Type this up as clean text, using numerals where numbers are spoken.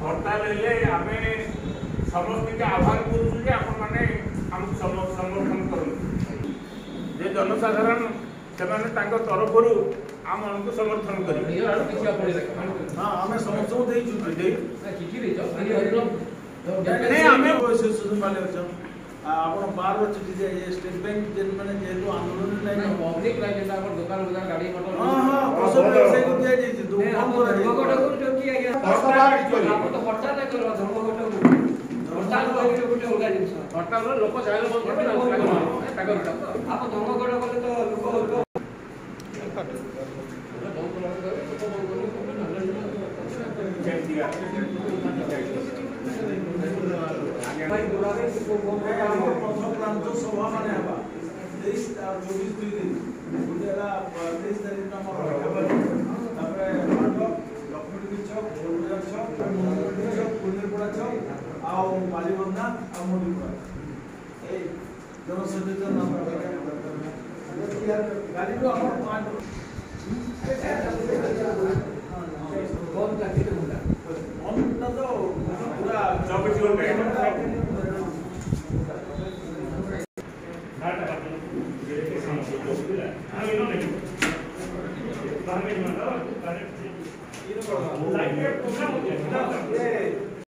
हड़ताल आमे समस्त के आह्वान करूँ आपण मैंने आमको समर्थन करूँ जनसाधारण से तरफ आम को समर्थन करें आम समस्त आप बार चिठी दिए स्टेट बैंक जेन मैंने जेहेतु आंदोलन नहीं पब्लिक लाइन दुकान दुकान गाड़ी मोटर हां हां फसल व्यवसाय को दिया जाई छै दुकान को धर्मघट को जोकी आ गया आप तो हड़ताल नहीं करवा धर्मघट को हड़ताल को गुटे होगा जिंस हड़ताल रो लोक जायलो बंद कर आप धर्मघट कले तो लोक भाई बुलावे प्रथम प्रांत सभा माने हबा 23 और 24 2 दिन गुडेला 23 तारिख न हमर तापर लक्ष्मी चौक गोलबाजार चौक मोहम्मद चौक कुंदरपुरा चौक आ बालीबंधा आ मोदीपुरा ए जनसचेतन नाम गाड़ी को हमर बहुत काफी होगा हम तो पूरा 24 घंटे ये